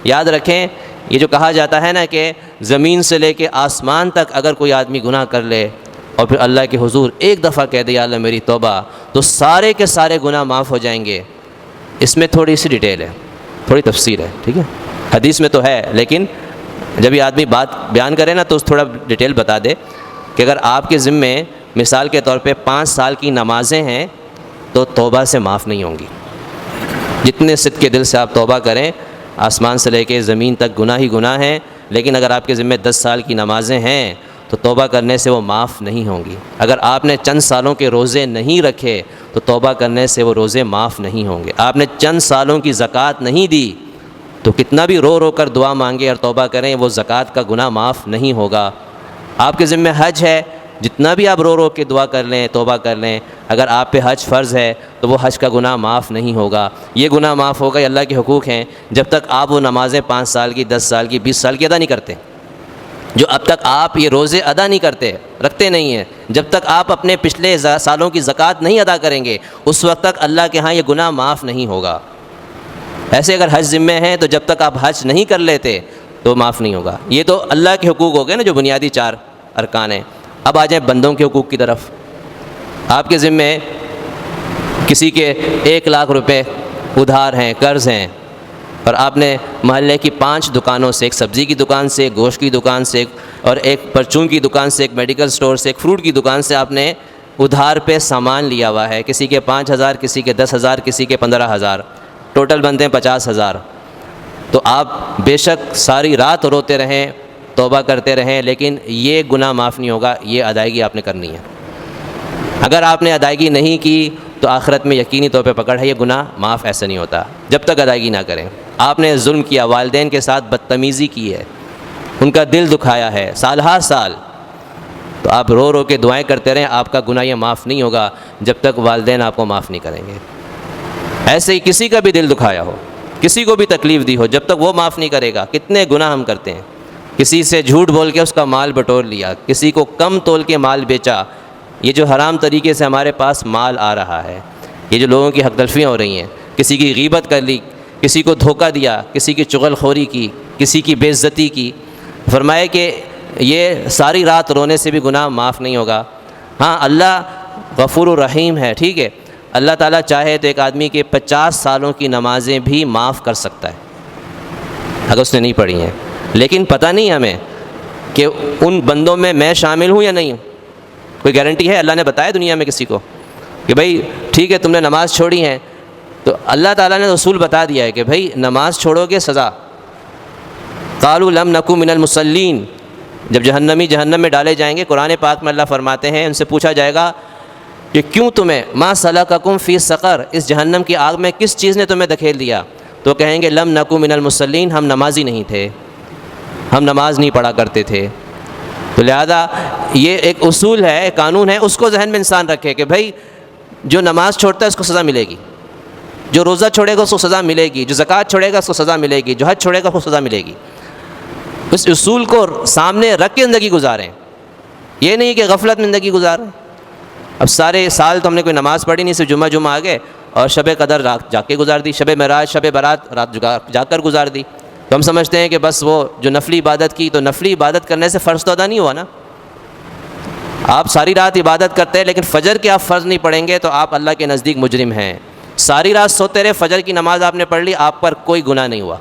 یاد رکھیں یہ جو کہا جاتا ہے نا کہ زمین سے لے کے آسمان تک اگر کوئی آدمی گناہ کر لے اور پھر اللہ کے حضور ایک دفعہ کہہ دے یا اللہ میری توبہ، تو سارے کے سارے گناہ معاف ہو جائیں گے۔ اس میں تھوڑی سی ڈیٹیل ہے، تھوڑی تفصیل ہے، ٹھیک ہے، حدیث میں تو ہے، لیکن جب یہ آدمی بات بیان کرے نا تو تھوڑا ڈیٹیل بتا دے کہ اگر آپ کے ذمے مثال کے طور پہ 5 سال کی نمازیں ہیں تو توبہ سے معاف نہیں ہوں گی۔ جتنے صدق کے دل سے آپ توبہ کریں، آسمان سے لے کے زمین تک گناہ ہی گناہ ہیں، لیکن اگر آپ کے ذمے 10 سال کی نمازیں ہیں تو توبہ کرنے سے وہ معاف نہیں ہوں گی۔ اگر آپ نے چند سالوں کے روزے نہیں رکھے تو توبہ کرنے سے وہ روزے معاف نہیں ہوں گے۔ آپ نے چند سالوں کی زکوٰۃ نہیں دی تو کتنا بھی رو رو کر دعا مانگے اور توبہ کریں، وہ زکوٰۃ کا گناہ معاف نہیں ہوگا۔ آپ کے ذمے حج ہے، جتنا بھی آپ رو رو کے دعا کر لیں، توبہ کر لیں، اگر آپ پہ حج فرض ہے تو وہ حج کا گناہ معاف نہیں ہوگا۔ یہ گناہ معاف ہوگا، یہ اللہ کے حقوق ہیں، جب تک آپ وہ نمازیں 5 سال کی، 10 سال کی، 20 سال کی ادا نہیں کرتے۔ جو اب تک آپ یہ روزے ادا نہیں کرتے، رکھتے نہیں ہیں، جب تک آپ اپنے پچھلے سالوں کی زکوٰۃ نہیں ادا کریں گے، اس وقت تک اللہ کے ہاں یہ گناہ معاف نہیں ہوگا۔ ایسے اگر حج ذمے ہیں تو جب تک آپ حج نہیں کر لیتے تو معاف نہیں ہوگا۔ یہ تو اللہ کے حقوق ہو گئے نا، جو بنیادی 4 ارکان ہیں۔ اب آ جائیں بندوں کے حقوق کی طرف۔ آپ کے ذمے کسی کے 1 لاکھ روپے ادھار ہیں، قرض ہیں، اور آپ نے محلے کی 5 دکانوں سے، ایک سبزی کی دکان سے، ایک گوشت کی دکان سے، اور ایک پرچون کی دکان سے، ایک میڈیکل سٹور سے، ایک فروٹ کی دکان سے آپ نے ادھار پہ سامان لیا ہوا ہے، کسی کے 5,000، کسی کے 10,000، کسی کے 15,000، ٹوٹل بنتے ہیں 50,000۔ تو آپ بے شک ساری رات روتے رہیں، توبہ کرتے رہیں، لیکن یہ گناہ معاف نہیں ہوگا، یہ ادائیگی آپ نے کرنی ہے۔ اگر آپ نے ادائیگی نہیں کی تو آخرت میں یقینی طور پہ پکڑ ہے، یہ گناہ معاف ایسے نہیں ہوتا جب تک ادائیگی نہ کریں۔ آپ نے ظلم کیا، والدین کے ساتھ بدتمیزی کی ہے، ان کا دل دکھایا ہے سال ہر سال، تو آپ رو رو کے دعائیں کرتے رہیں، آپ کا گناہ یہ معاف نہیں ہوگا جب تک والدین آپ کو معاف نہیں کریں گے۔ ایسے ہی کسی کا بھی دل دکھایا ہو، کسی کو بھی تکلیف دی ہو، جب تک وہ معاف نہیں کرے گا، کتنے گناہ ہم کرتے ہیں۔ کسی سے جھوٹ بول کے اس کا مال بٹور لیا، کسی کو کم تول کے مال بیچا، یہ جو حرام طریقے سے ہمارے پاس مال آ رہا ہے، یہ جو لوگوں کی حق تلفیاں ہو رہی ہیں، کسی کی غیبت کر لی، کسی کو دھوکہ دیا، کسی کی چغل خوری کی، کسی کی بے عزتی کی، فرمائے کہ یہ ساری رات رونے سے بھی گناہ معاف نہیں ہوگا۔ ہاں اللہ غفور الرحیم ہے، ٹھیک ہے، اللہ تعالیٰ چاہے تو ایک آدمی کے 50 سالوں کی نمازیں بھی معاف کر سکتا ہے اگر اس نے نہیں پڑھی ہیں، لیکن پتہ نہیں ہمیں کہ ان بندوں میں میں شامل ہوں یا نہیں ہوں۔ کوئی گارنٹی ہے؟ اللہ نے بتایا دنیا میں کسی کو کہ بھائی ٹھیک ہے تم نے نماز چھوڑی ہے، تو اللہ تعالیٰ نے اصول بتا دیا ہے کہ بھائی نماز چھوڑو گے سزا۔ قالوا لم نکو من المصلین، جب جہنمی جہنم میں ڈالے جائیں گے، قرآن پاک میں اللہ فرماتے ہیں ان سے پوچھا جائے گا کہ کیوں تمہیں ما سلککم فی سقر، اس جہنم کی آگ میں کس چیز نے تمہیں دھکیل دیا؟ تو کہیں گے لم نکو من المصلین، ہم نمازی نہیں تھے، ہم نماز نہیں پڑھا کرتے تھے۔ تو لہذا یہ ایک اصول ہے، ایک قانون ہے، اس کو ذہن میں انسان رکھے کہ بھائی جو نماز چھوڑتا ہے اس کو سزا ملے گی، جو روزہ چھوڑے گا اس کو سزا ملے گی، جو زکوٰۃ چھوڑے گا اس کو سزا ملے گی، جو حج چھوڑے گا اس کو سزا ملے گی۔ اس اصول کو سامنے رکھ کے زندگی گزاریں، یہ نہیں کہ غفلت میں زندگی گزاریں۔ اب سارے سال تو ہم نے کوئی نماز پڑھی نہیں، صرف جمعہ آ گئے اور شب قدر رات جا کے گزار دی، شب معراج، شب برات رات جا کر گزار دی، تو ہم سمجھتے ہیں کہ بس وہ جو نفلی عبادت کی، تو نفلی عبادت کرنے سے فرض تو ادا نہیں ہوا نا۔ آپ ساری رات عبادت کرتے ہیں لیکن فجر کے آپ فرض نہیں پڑھیں گے تو آپ اللہ کے نزدیک مجرم ہیں۔ ساری رات سوتے رہے، فجر کی نماز آپ نے پڑھ لی، آپ پر کوئی گناہ نہیں ہوا۔